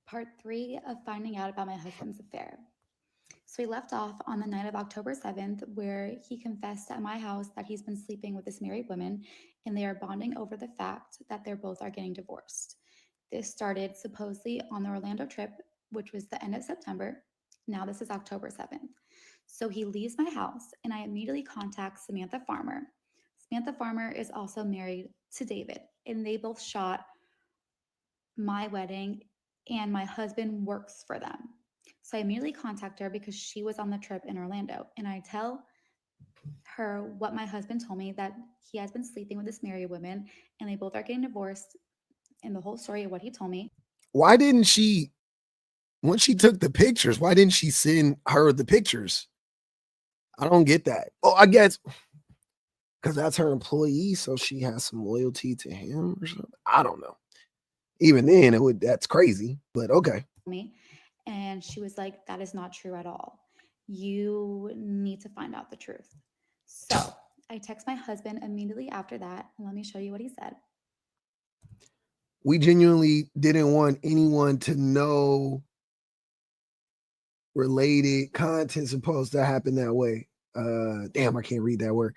Part 3 of finding out about my husband's affair. So we left off on the night of October 7th, where he confessed at my house that he's been sleeping with this married woman and they are bonding over the fact that they're both are getting divorced. This started supposedly on the Orlando trip, which was the end of September. Now this is October 7th. So he leaves my house and I immediately contact Samantha Farmer. Samantha Farmer is also married to David, and they both shot my wedding, and my husband works for them. So I immediately contact her because she was on the trip in Orlando. And I tell her what my husband told me, that he has been sleeping with this married woman and they both are getting divorced, and the whole story of what he told me. Why didn't she, when she took the pictures, why didn't she send her the pictures? I don't get that. Oh, I guess because that's her employee, so she has some loyalty to him or something. I don't know. Even then, that's crazy, but okay. Me. And she was like, that is not true at all. You need to find out the truth. So I text my husband immediately after that. And let me show you what he said. We genuinely didn't want anyone to know related content supposed to happen that way. Damn, I can't read that word.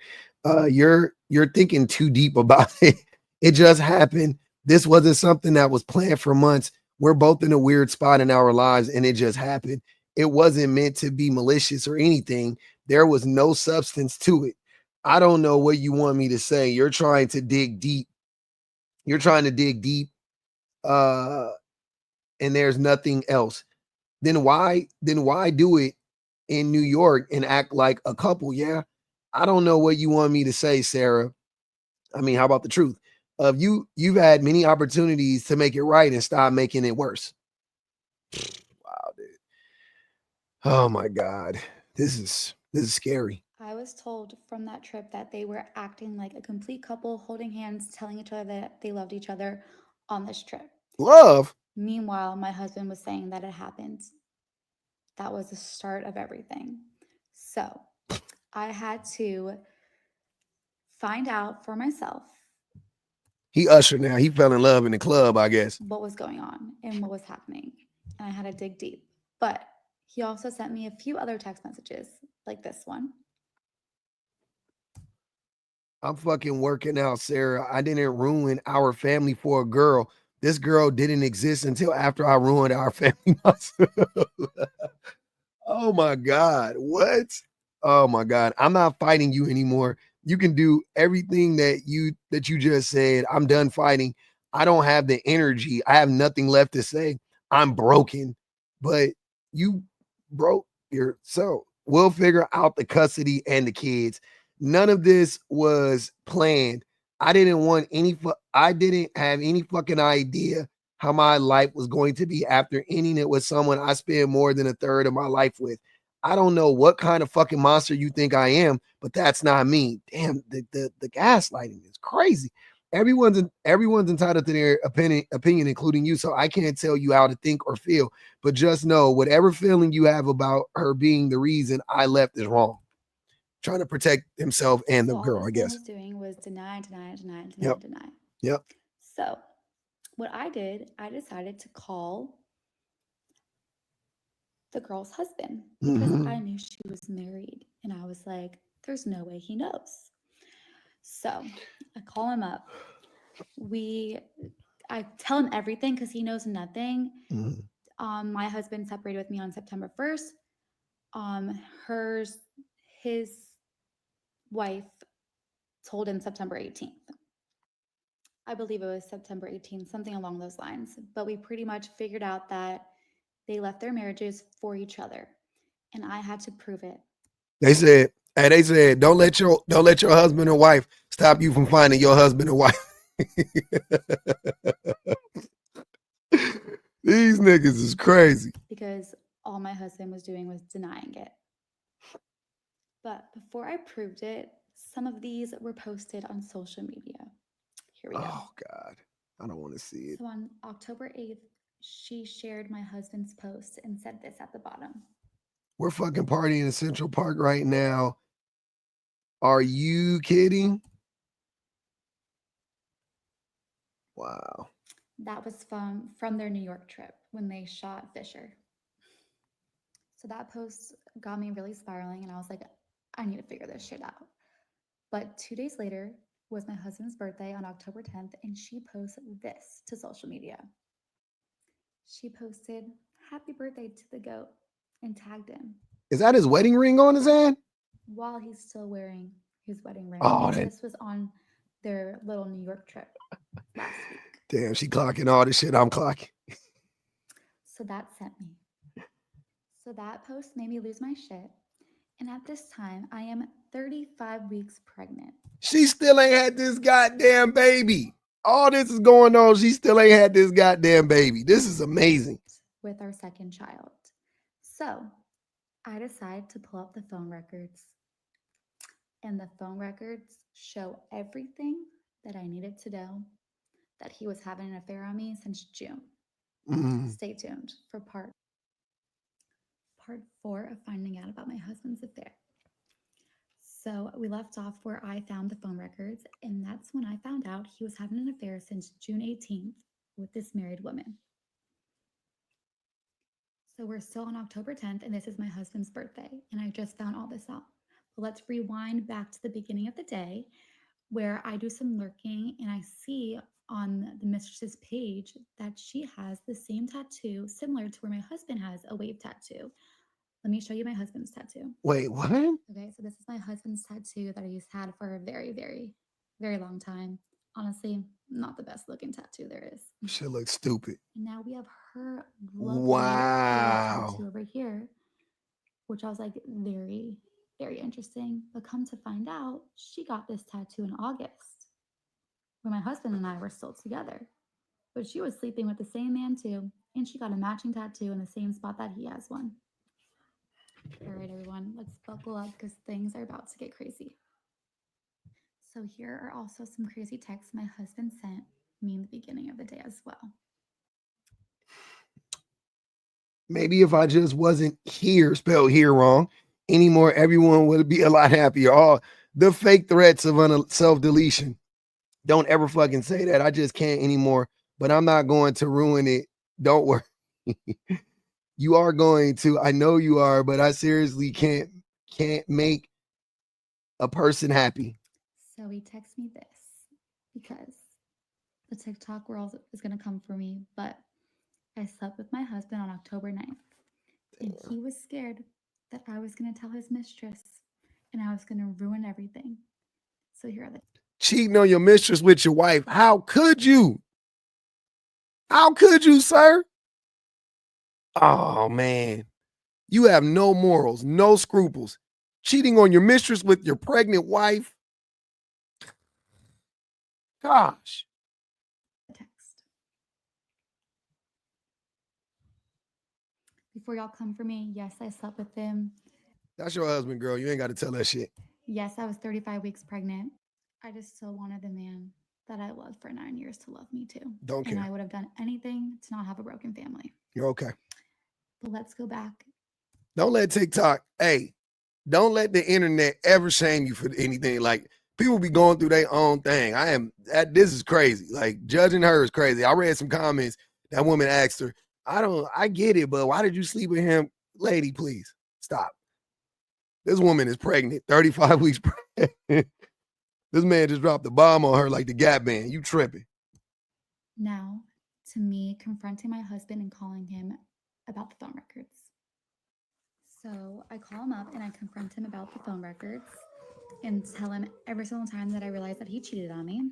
You're thinking too deep about it. It just happened. This wasn't something that was planned for months. We're both in a weird spot in our lives and it just happened. It wasn't meant to be malicious or anything. There was no substance to it. I don't know what you want me to say. You're trying to dig deep. You're trying to dig deep. And there's nothing else. Then why do it in New York and act like a couple? Yeah. I don't know what you want me to say, Sarah. I mean, how about the truth? You've had many opportunities to make it right and stop making it worse. Wow, dude. Oh my God. This is scary. I was told from that trip that they were acting like a complete couple, holding hands, telling each other that they loved each other on this trip. Love. Meanwhile, my husband was saying that it happened. That was the start of everything. So I had to find out for myself He ushered now. He fell in love in the club, I guess. what was going on and what was happening. And I had to dig deep. But he also sent me a few other text messages, like this one. I'm fucking working out, Sarah. I didn't ruin our family for a girl. This girl didn't exist until after I ruined our family myself. Oh my God. What? Oh my God. I'm not fighting you anymore. You can do everything that you just said. I'm done fighting. I don't have the energy. I have nothing left to say. I'm broken. But you broke yourself. We'll figure out the custody and the kids. None of this was planned. I didn't have any fucking idea how my life was going to be after ending it with someone I spent more than a third of my life with. I don't know what kind of fucking monster you think I am, but that's not me. Damn, the gaslighting is crazy. Everyone's entitled to their opinion, including you. So I can't tell you how to think or feel, but just know whatever feeling you have about her being the reason I left is wrong. Trying to protect himself and So the all girl, I this man guess. was doing was deny, deny, deny, deny, Yep. deny. Yep. So what I did, I decided to call the girl's husband because I Mm-hmm. knew she was married. And I was like, there's no way he knows. So I call him up. We I tell him everything because he knows nothing. Mm-hmm. My husband separated with me on September 1st. Hers his wife told him September 18th. I believe it was September 18th, something along those lines. But we pretty much figured out that they left their marriages for each other. And I had to prove it. They said, don't let your husband or wife stop you from finding your husband or wife. These niggas is crazy. Because all my husband was doing was denying it. But before I proved it, some of these were posted on social media. Here we go. Oh God, I don't want to see it. So on October 8th, she shared my husband's post and said this at the bottom. We're fucking partying in Central Park right now. Are you kidding? Wow. That was from their New York trip when they shot Fisher. So that post got me really spiraling, and I was like, I need to figure this shit out. But 2 days later was my husband's birthday on October 10th, and she posted this to social media. She posted, Happy birthday to the goat, and tagged him Is that his wedding ring on his hand? while he's still wearing his wedding ring. Oh, And that this was on their little New York trip last week. damn, she clocking all the shit I'm clocking. So that sent me. So that post made me lose my shit. And at this time, I am 35 weeks pregnant She still ain't had this goddamn baby. All this is going on. She still ain't had this goddamn baby. This is amazing. with our second child. So I decide to pull up the phone records, and the phone records show everything that I needed to know that he was having an affair on me since June. Mm. Stay tuned for part 4 of finding out about my husband's affair. So we left off where I found the phone records, and that's when I found out he was having an affair since June 18th with this married woman. So we're still on October 10th, and this is my husband's birthday, and I just found all this out. But let's rewind back to the beginning of the day where I do some lurking, and I see on the mistress's page that she has the same tattoo similar to where my husband has a wave tattoo. Let me show you my husband's tattoo. Wait, what? Okay, so this is my husband's tattoo that he's had for a very, very, very long time. Honestly, not the best looking tattoo there is. Shit looks stupid. And now we have her lovely wave Wow. tattoo over here, which I was like, very, very interesting. But come to find out, she got this tattoo in August when my husband and I were still together. But she was sleeping with the same man too, and she got a matching tattoo in the same spot that he has one. All right, everyone, let's buckle up because things are about to get crazy. So here are also some crazy texts my husband sent me in the beginning of the day as well. Maybe if I just wasn't here, spelled here wrong, anymore, everyone would be a lot happier. All the fake threats of self deletion. Don't ever fucking say that. I just can't anymore. But I'm not going to ruin it. Don't worry. You are going to. I know you are, but I seriously can't make a person happy. So he texts me this because the TikTok world is going to come for me, but I slept with my husband on October 9th, and he was scared that I was going to tell his mistress and I was going to ruin everything. So here are the Cheating on your mistress with your wife. How could you? How could you, sir? Oh man. You have no morals, no scruples. Cheating on your mistress with your pregnant wife. Gosh. text. Before y'all come for me, yes, I slept with him. That's your husband, girl. You ain't got to tell that shit. Yes, I was 35 weeks pregnant. I just still wanted the man that I loved for 9 years to love me too. Don't And care. I would have done anything to not have a broken family. You're okay. But let's go back. Don't let TikTok, hey, don't let the internet ever shame you for anything. Like, people be going through their own thing. This is crazy. Like, judging her is crazy. I read some comments. That woman asked her, I get it, but why did you sleep with him? Lady, please stop. This woman is pregnant, 35 weeks pregnant. This man just dropped the bomb on her like the Gap Band. You tripping. Now to me confronting my husband and calling him about the phone records. So I call him up and I confront him about the phone records and tell him every single time that I realize that he cheated on me.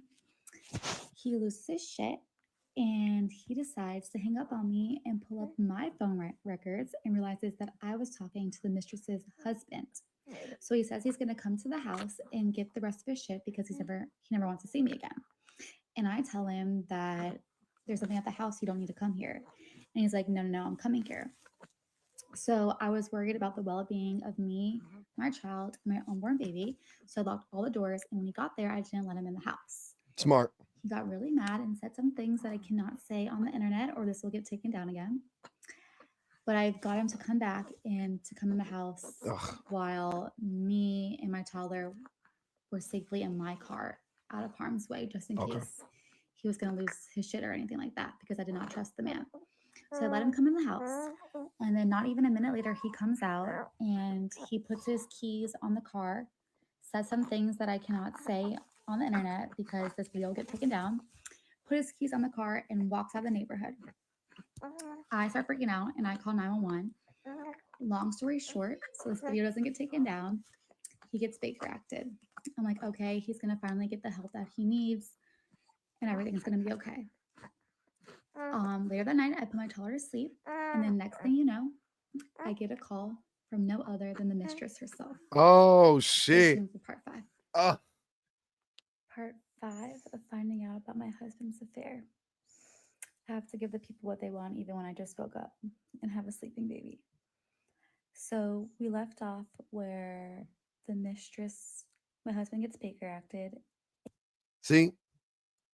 He loses his shit and he decides to hang up on me and pull up my phone records and realizes that I was talking to the mistress's husband. So he says he's going to come to the house and get the rest of his shit because he never wants to see me again. And I tell him that there's something at the house, you don't need to come here. And he's like, no, I'm coming here. So I was worried about the well-being of me, my child, and my unborn baby. So I locked all the doors, and when he got there, I didn't let him in the house. Smart. He got really mad and said some things that I cannot say on the internet or this will get taken down again. But I got him to come back and to come in the house while me and my toddler were safely in my car out of harm's way, just in case he was going to lose his shit or anything like that because I did not trust the man. So I let him come in the house. And then, not even a minute later, he comes out and he puts his keys on the car, says some things that I cannot say on the internet because this video will get taken down, put his keys on the car, and walks out of the neighborhood. I start freaking out and I call 911. Long story short, so this video doesn't get taken down, he gets Baker acted. I'm like, okay, he's going to finally get the help that he needs and everything's going to be okay. Later that night, I put my toddler to sleep. And then next thing you know, I get a call from no other than the mistress herself. Oh, Stay shit. tuned for part 5. Part 5 of finding out about my husband's affair. I have to give the people what they want even when I just woke up and have a sleeping baby. So we left off where the mistress, my husband gets Baker acted. See,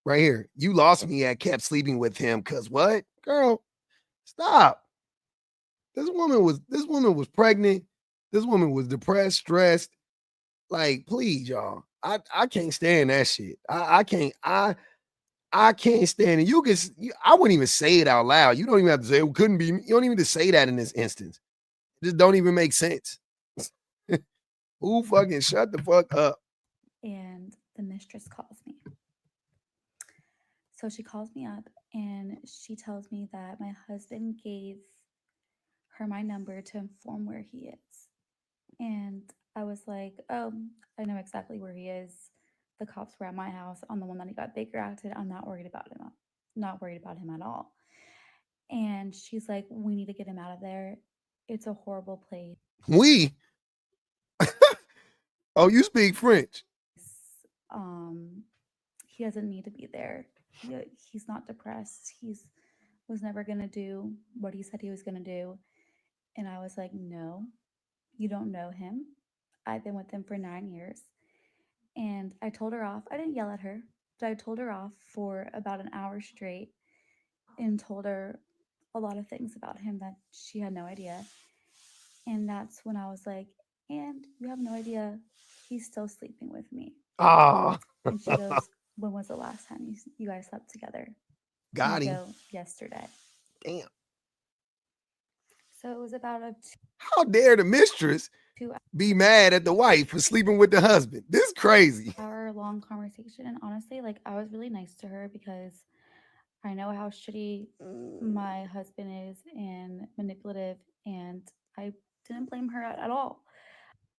right here, you lost me at kept sleeping with him. Cause what, girl? Stop. This woman was pregnant. This woman was depressed, stressed. Like, please, y'all. I can't stand that shit. I can't stand it. I wouldn't even say it out loud. You don't even have to say it couldn't be. You don't even have to say that in this instance. It just don't even make sense. Who fucking shut the fuck up? And the mistress calls me. So she calls me up and she tells me that my husband gave her my number to inform where he is. And I was like, oh, I know exactly where he is. The cops were at my house on the one that he got Baker acted. I'm not worried about him. Not worried about him at all. And she's like, we need to get him out of there. It's a horrible place. We. Oh, you speak French. Um, he doesn't need to be there. He's not depressed. He's was never gonna do what he said he was gonna do. And I was like, no, you don't know him. I've been with him for 9 years. And I told her off. I didn't yell at her, but I told her off for about an hour straight and told her a lot of things about him that she had no idea. And that's when I was like, and you have no idea, he's still sleeping with me. Ah. And she goes, when was the last time you guys slept together? Got And I him. go, yesterday. Damn. So it was about a How dare the mistress 2 be mad at the wife for sleeping with the husband? This is crazy. hour long conversation. And honestly, like, I was really nice to her because I know how shitty my husband is and manipulative, and I didn't blame her at all.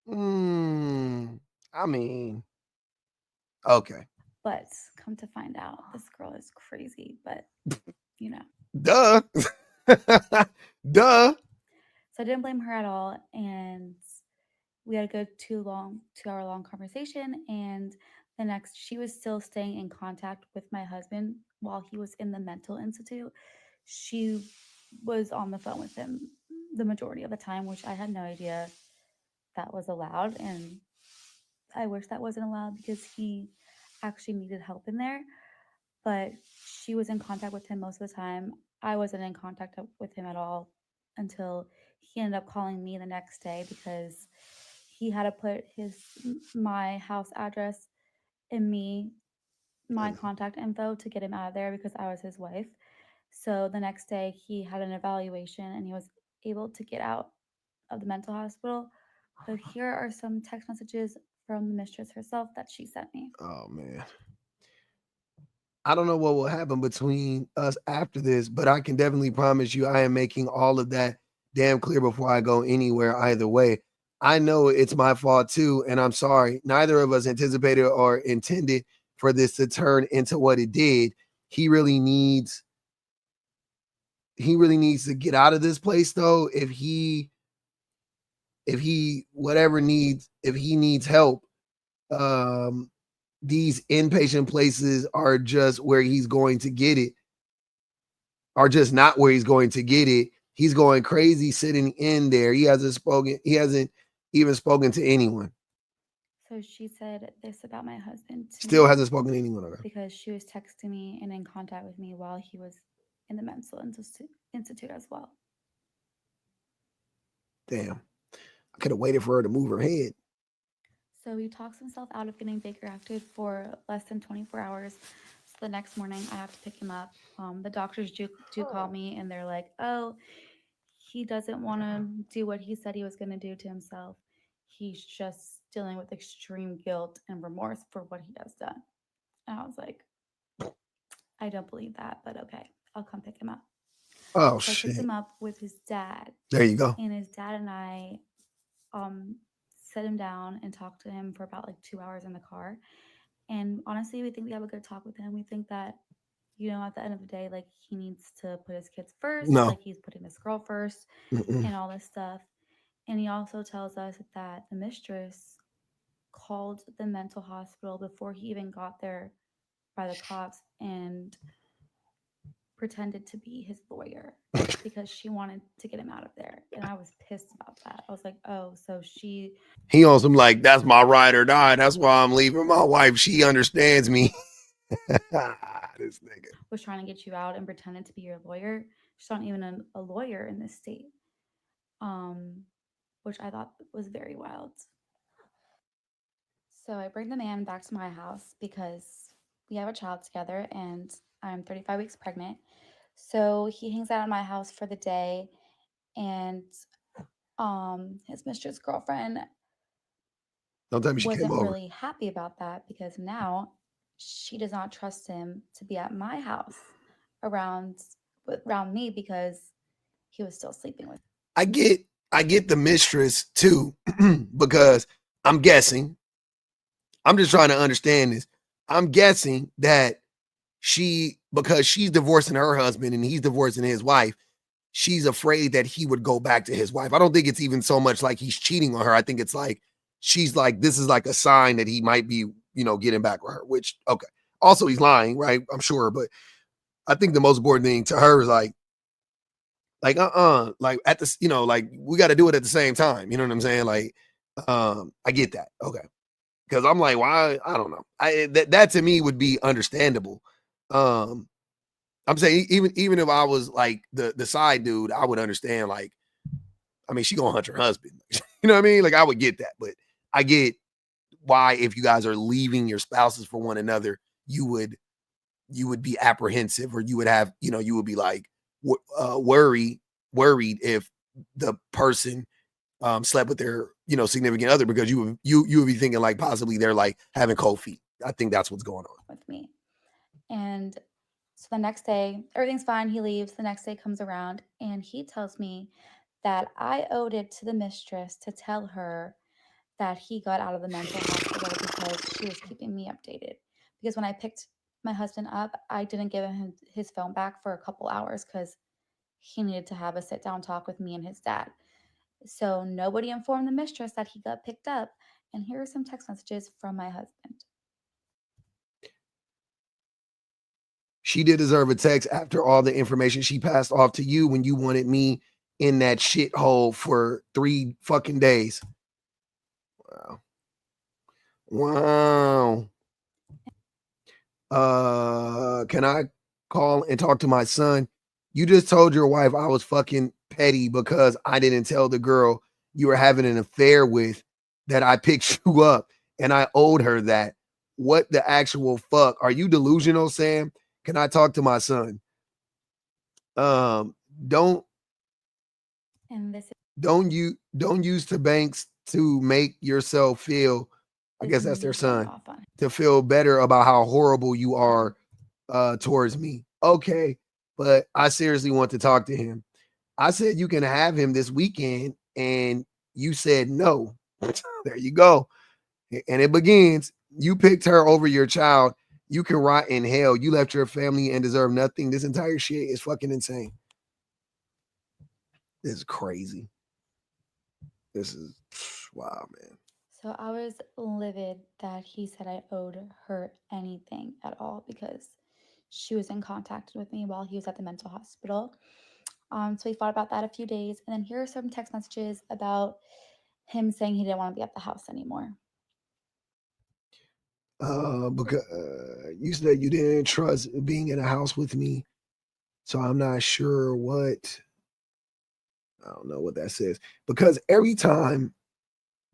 I mean, okay. But come to find out, this girl is crazy, but you know. Duh. Duh. So I didn't blame her at all. And we had a good 2 hour long conversation. And the next, she was still staying in contact with my husband while he was in the mental institute. She was on the phone with him the majority of the time, which I had no idea that was allowed. And I wish that wasn't allowed because he actually needed help in there. But she was in contact with him most of the time. I wasn't in contact with him at all until he ended up calling me the next day because he had to put my house address and my contact info to get him out of there because I was his wife. So the next day he had an evaluation and he was able to get out of the mental hospital. But here are some text messages from the mistress herself that she sent me. Oh man. I don't know what will happen between us after this, but I can definitely promise you I am making all of that damn clear before I go anywhere either way. I know it's my fault too, and I'm sorry. Neither of us anticipated or intended for this to turn into what it did. He really needs to get out of this place though. If he needs help, these inpatient places are just where he's going to get it, are just not where he's going to get it. He's going crazy sitting in there. He hasn't even spoken to anyone. So she said this about my husband to Still me hasn't spoken to anyone. Okay. because she was texting me and in contact with me while he was in the mental institute as well. Damn. I could have waited for her to move her head. So he talks himself out of getting Baker acted for less than 24 hours. So the next morning, I have to pick him up. The doctors do call me, and they're like, "Oh, he doesn't want to do what he said he was going to do to himself. He's just dealing with extreme guilt and remorse for what he has done." And I was like, "I don't believe that, but okay, I'll come pick him up." Oh So I picked shit. him up with his dad, There you go. and his dad and I um set him down and talked to him for about like 2 hours in the car. And honestly, we think we have a good talk with him. We think that, at the end of the day, like he needs to put his kids first, No. like he's putting this girl first Mm-mm. and all this stuff. And he also tells us that the mistress called the mental hospital before he even got there by the cops and pretended to be his lawyer because she wanted to get him out of there. And I was pissed about that. I was like, oh, so she He on some like, that's my ride or die. That's why I'm leaving my wife. She understands me. This nigga. was trying to get you out and pretended to be your lawyer. She's not even a lawyer in this state, um, which I thought was very wild. So I bring the man back to my house because we have a child together and I'm 35 weeks pregnant. So he hangs out at my house for the day, and his mistress girlfriend Don't tell me she came wasn't over. really happy about that because now she does not trust him to be at my house around around me because he was still sleeping with. I get I get the mistress too, because I'm guessing, I'm just trying to understand this. I'm guessing that because she's divorcing her husband and he's divorcing his wife, she's afraid that he would go back to his wife. I don't think it's even so much like he's cheating on her. I think it's like she's like, this is like a sign that he might be, getting back with her, which, okay. Also, he's lying, right? I'm sure. But I think the most important thing to her is like at this, like we got to do it at the same time. You know what I'm saying? Like, I get that. Okay. Because I'm like, why? I don't know. That to me would be understandable. Um, I'm saying even if I was like the side dude, I would understand. Like, I mean, she gonna hunt her husband. You know what I mean? Like, I would get that, but I get why if you guys are leaving your spouses for one another, you would be apprehensive, or you would have, you would be like worried if the person slept with their significant other, because you would be thinking like possibly they're like having cold feet. I think that's what's going on with me. And so the next day, everything's fine. He leaves. The next day comes around and he tells me that I owed it to the mistress to tell her that he got out of the mental hospital because she was keeping me updated. Because when I picked my husband up, I didn't give him his phone back for a couple hours because he needed to have a sit down talk with me and his dad. So nobody informed the mistress that he got picked up. And here are some text messages from my husband. She did deserve a text after all the information she passed off to you when you wanted me in that shithole for 3 fucking days. Wow. Wow. Can I call and talk to my son? You just told your wife I was fucking petty because I didn't tell the girl you were having an affair with that I picked you up, and I owed her that. What the actual fuck? Are you delusional, Sam? Can I talk to my son? Um, don't And this don't use the banks to make yourself feel, I is guess that's their me going son, off on him. to feel better about how horrible you are towards me. Okay, but I seriously want to talk to him. I said you can have him this weekend, and you said no. There you go. And it begins. You picked her over your child. You can rot in hell. You left your family and deserve nothing. This entire shit is fucking insane. This is crazy. This is wow, man. So I was livid that he said I owed her anything at all because she was in contact with me while he was at the mental hospital. So we fought about that a few days. And then here are some text messages about him saying he didn't want to be at the house anymore. Because you said you didn't trust being in a house with me, so I'm not sure what. I don't know what that says. Because every time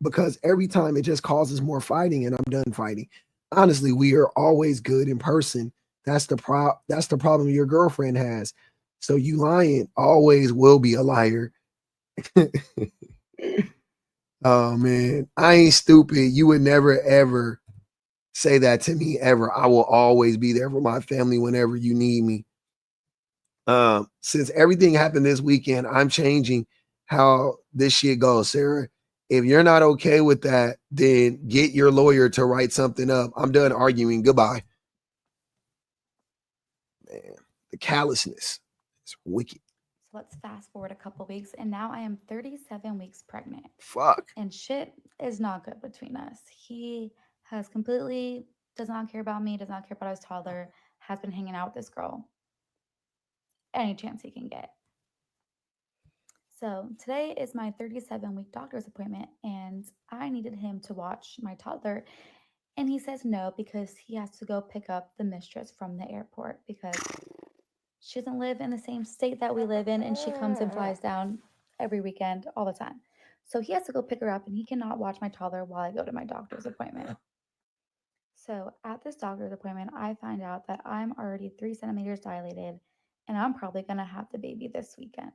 it just causes more fighting, and I'm done fighting. Honestly, we are always good in person. That's the problem your girlfriend has. So you lying always will be a liar. Oh man, I ain't stupid. You would never ever say that to me ever. I will always be there for my family whenever you need me. Since everything happened this weekend, I'm changing how this shit goes, Sarah. If you're not okay with that, then get your lawyer to write something up. I'm done arguing. Goodbye. Man, the callousness is wicked. So let's fast forward a couple weeks, and now I am 37 weeks pregnant. Fuck. And shit is not good between us. He has completely does not care about me, does not care about his toddler, has been hanging out with this girl any chance he can get. So today is my 37-week doctor's appointment, and I needed him to watch my toddler. And he says no because he has to go pick up the mistress from the airport because she doesn't live in the same state that we live in, and she comes and flies down every weekend all the time. So he has to go pick her up, and he cannot watch my toddler while I go to my doctor's appointment. So at this doctor's appointment, I find out that I'm already 3 centimeters dilated, and I'm probably going to have the baby this weekend.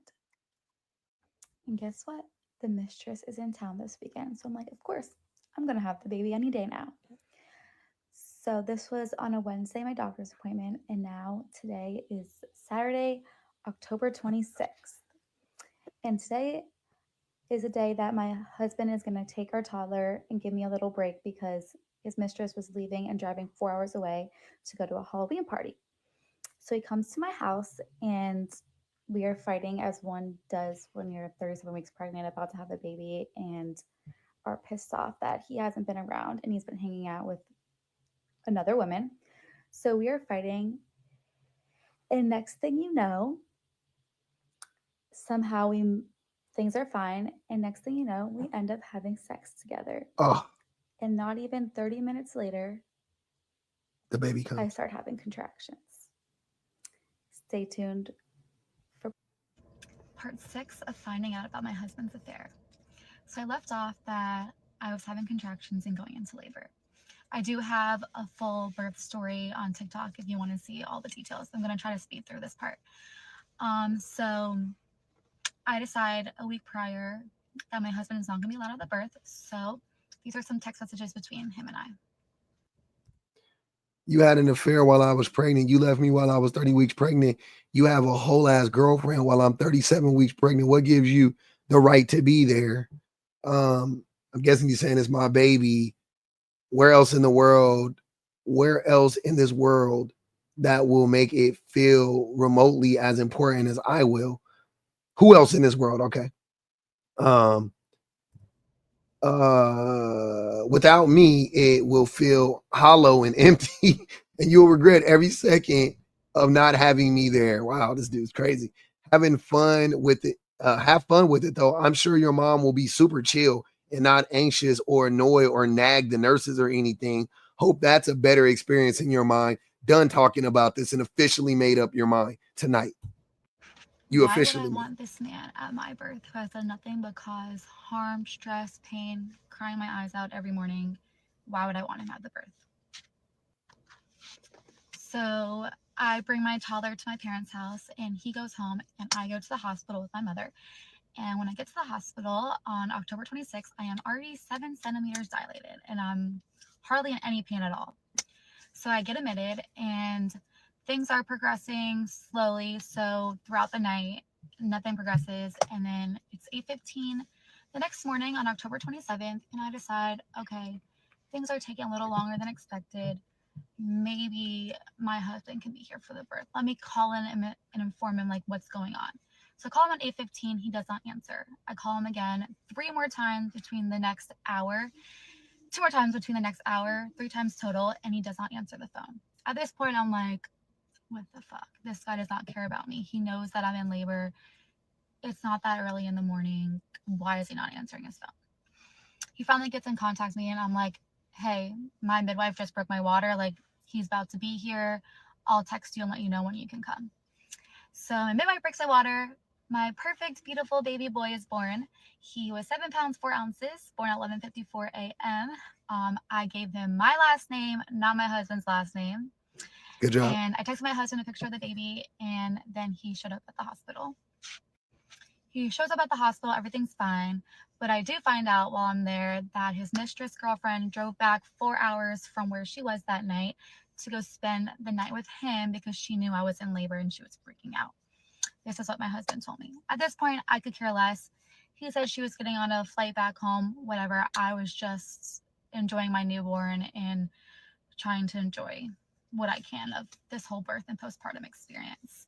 And guess what? The mistress is in town this weekend. So I'm like, of course, I'm going to have the baby any day now. So this was on a Wednesday, my doctor's appointment. And now today is Saturday, October 26th. And today is a day that my husband is going to take our toddler and give me a little break because his mistress was leaving and driving 4 hours away to go to a Halloween party. So he comes to my house and we are fighting as one does when you're 37 weeks pregnant, about to have a baby, and are pissed off that he hasn't been around and he's been hanging out with another woman. So we are fighting. And next thing you know, somehow we things are fine. And next thing you know, we end up having sex together. Oh, And not even 30 minutes later, the baby I comes. start having contractions. Stay tuned for part 6 of finding out about my husband's affair. So I left off that I was having contractions and going into labor. I do have a full birth story on TikTok if you want to see all the details. I'm going to try to speed through this part. So I decide a week prior that my husband is not going to be allowed at the birth. So these are some text messages between him and I. You had an affair while I was pregnant. You left me while I was 30 weeks pregnant. You have a whole ass girlfriend while I'm 37 weeks pregnant. What gives you the right to be there? I'm guessing you're saying it's my baby. Where else in the world? Where else in this world that will make it feel remotely as important as I will? Who else in this world? Okay. Um, Without me, it will feel hollow and empty, and you'll regret every second of not having me there. Wow, this dude's crazy. Having fun with it. Have fun with it though. I'm sure your mom will be super chill and not anxious or annoy or nag the nurses or anything. Hope that's a better experience in your mind. Done talking about this and officially made up your mind tonight. You Why would I officially want this man at my birth who has done nothing but cause harm, stress, pain, crying my eyes out every morning? Why would I want him at the birth? So I bring my toddler to my parents' house and he goes home and I go to the hospital with my mother. And when I get to the hospital on October 26th, I am already 7 centimeters dilated and I'm hardly in any pain at all. So I get admitted and things are progressing slowly. So throughout the night, nothing progresses. And then it's 8:15 the next morning on October 27th. And I decide, okay, things are taking a little longer than expected. Maybe my husband can be here for the birth. Let me call in and inform him like what's going on. So I call him at 8:15. He does not answer. I call him again 3 more times between the next hour. 2 more times between the next hour, 3 times total, and he does not answer the phone. At this point, I'm like, what the fuck? This guy does not care about me. He knows that I'm in labor. It's not that early in the morning. Why is he not answering his phone? He finally gets in contact with me, and I'm like, hey, my midwife just broke my water. Like, he's about to be here. I'll text you and let you know when you can come. So my midwife breaks my water. My perfect, beautiful baby boy is born. He was 7 pounds 4 ounces, born at 11:54 a.m. I gave him my last name, not my husband's last name. Good job. And I texted my husband a picture of the baby, and then he showed up at the hospital. He shows up at the hospital, everything's fine. But I do find out while I'm there that his mistress girlfriend drove back 4 hours from where she was that night to go spend the night with him because she knew I was in labor and she was freaking out. This is what my husband told me. At this point, I could care less. He said she was getting on a flight back home, whatever. I was just enjoying my newborn and trying to enjoy what I can of this whole birth and postpartum experience.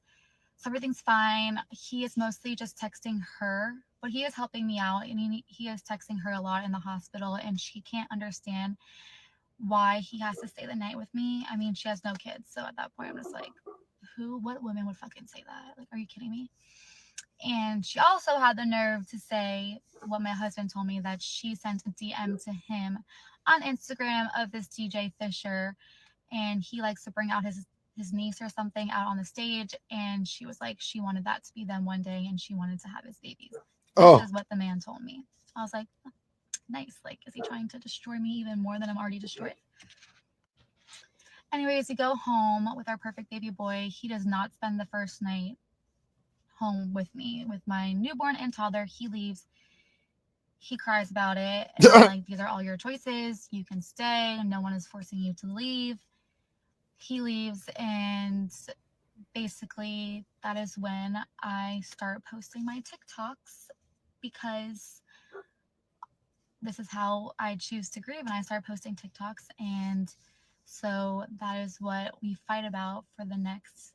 So everything's fine. He is mostly just texting her, but he is helping me out, and he is texting her a lot in the hospital, and she can't understand why he has to stay the night with me. I mean, she has no kids, so at that point I'm just like, what woman would fucking say that? Like, are you kidding me? And she also had the nerve to say what my husband told me, that she sent a DM to him on Instagram of this DJ Fisher, and he likes to bring out his niece or something out on the stage, and she was like, she wanted that to be them one day, and she wanted to have his babies. This is what the man told me. I was like, oh, nice. Like, is he trying to destroy me even more than I'm already destroyed? Anyways, we go home with our perfect baby boy. He does not spend the first night home with me, with my newborn and toddler. He leaves. He cries about it. And I'm like, these are all your choices. You can stay. No one is forcing you to leave. He leaves, and basically that is when I start posting my TikToks, because this is how I choose to grieve, and I start posting TikToks. And so that is what we fight about for the next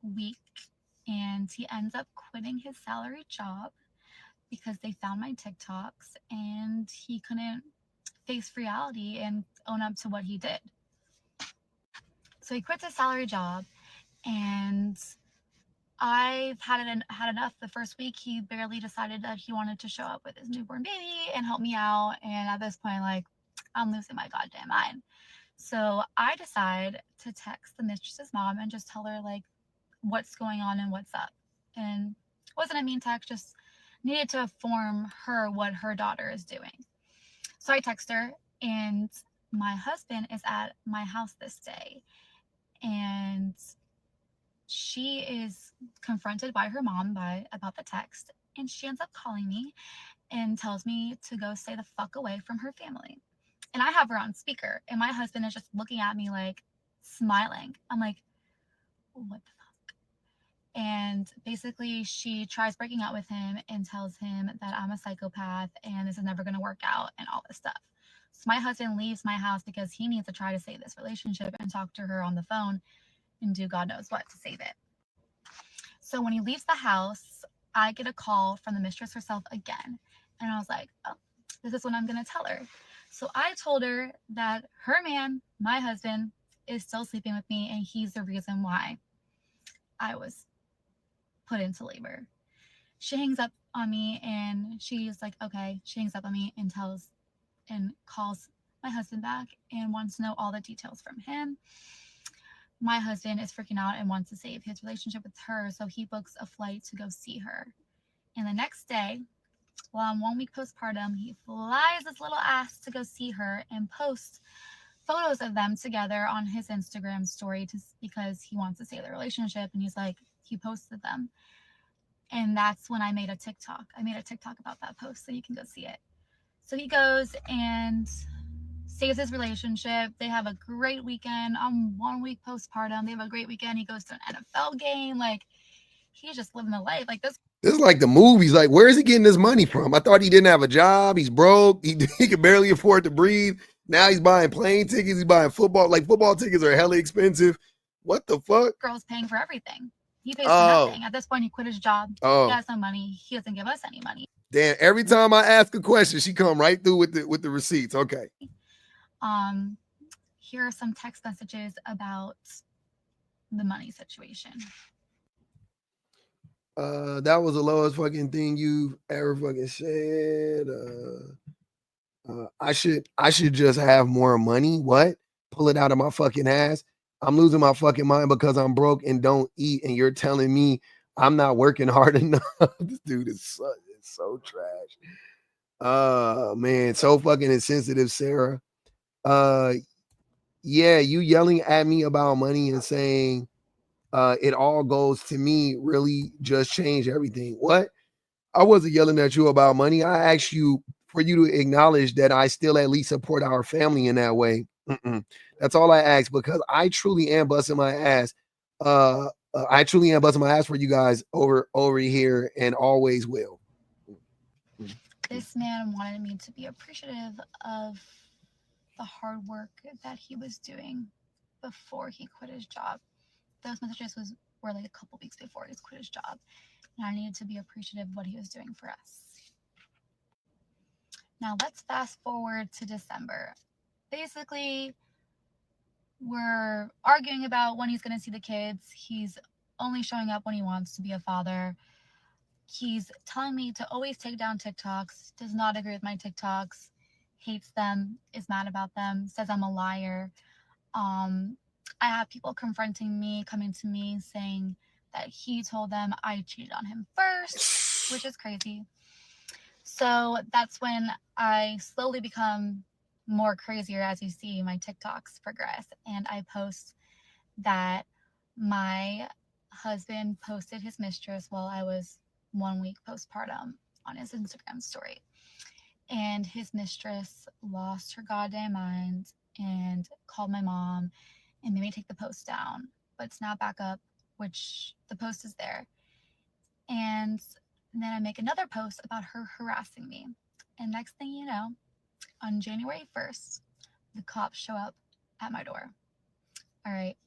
week. And he ends up quitting his salary job because they found my TikToks, and he couldn't face reality and own up to what he did. So he quits his salary job, and I've had enough. The first week, he barely decided that he wanted to show up with his newborn baby and help me out. And at this point, like, I'm losing my goddamn mind. So I decide to text the mistress's mom and just tell her, like, what's going on and what's up. And it wasn't a mean text, just needed to inform her what her daughter is doing. So I text her, and my husband is at my house this day, and she is confronted by her mom about the text, and she ends up calling me and tells me to go stay the fuck away from her family. And I have her on speaker, and my husband is just looking at me, like, smiling. I'm like, what the fuck? And basically she tries breaking out with him and tells him that I'm a psychopath and this is never going to work out and all this stuff. So my husband leaves my house because he needs to try to save this relationship and talk to her on the phone and do God knows what to save it. So when he leaves the house, I get a call from the mistress herself again. And I was like, oh, this is what I'm going to tell her. So I told her that her man, my husband, is still sleeping with me, and he's the reason why I was put into labor. She hangs up on me, and she's like, okay. She hangs up on me and calls my husband back and wants to know all the details from him. My husband is freaking out and wants to save his relationship with her, so he books a flight to go see her. And the next day, while I'm 1 week postpartum, he flies his little ass to go see her and posts photos of them together on his Instagram story because he wants to save the relationship. And he's like, he posted them. And that's when I made a TikTok. I made a TikTok about that post, so you can go see it. So he goes and saves his relationship. They have a great weekend. I'm 1 week postpartum. They have a great weekend. He goes to an NFL game. Like, he's just living the life. Like, this is like the movies. Like, where is he getting this money from? I thought he didn't have a job. He's broke. He could barely afford to breathe. Now he's buying plane tickets. He's buying football. Like, football tickets are hella expensive. What the fuck? Girl's paying for everything. He pays for nothing. At this point, he quit his job. He has no money. He doesn't give us any money. Damn, every time I ask a question, she come right through with the receipts. Okay. Here are some text messages about the money situation. That was the lowest fucking thing you've ever fucking said. I should just have more money. What? Pull it out of my fucking ass. I'm losing my fucking mind because I'm broke and don't eat, and you're telling me I'm not working hard enough. This dude is so trash. Man, so fucking insensitive, Sarah. Yeah, you yelling at me about money and saying it all goes to me really just changed everything. What? I wasn't yelling at you about money. I asked you for you to acknowledge that I still at least support our family in that way. Mm-mm. That's all I asked because I truly am busting my ass. I truly am busting my ass for you guys over here and always will. This man wanted me to be appreciative of the hard work that he was doing before he quit his job. Those messages were like a couple weeks before he quit his job, and I needed to be appreciative of what he was doing for us. Now let's fast forward to December. Basically, we're arguing about when he's going to see the kids. He's only showing up when he wants to be a father. He's telling me to always take down TikToks, does not agree with my TikToks, hates them, is mad about them, says I'm a liar. Um, I have people confronting me, coming to me saying that he told them I cheated on him first, which is crazy. So that's when I slowly become more crazier as you see my TikToks progress. And I post that my husband posted his mistress while I was 1 week postpartum on his Instagram story. And his mistress lost her goddamn mind and called my mom and made me take the post down. But it's now back up, which the post is there. And then I make another post about her harassing me. And next thing you know, on January 1st, the cops show up at my door. All right,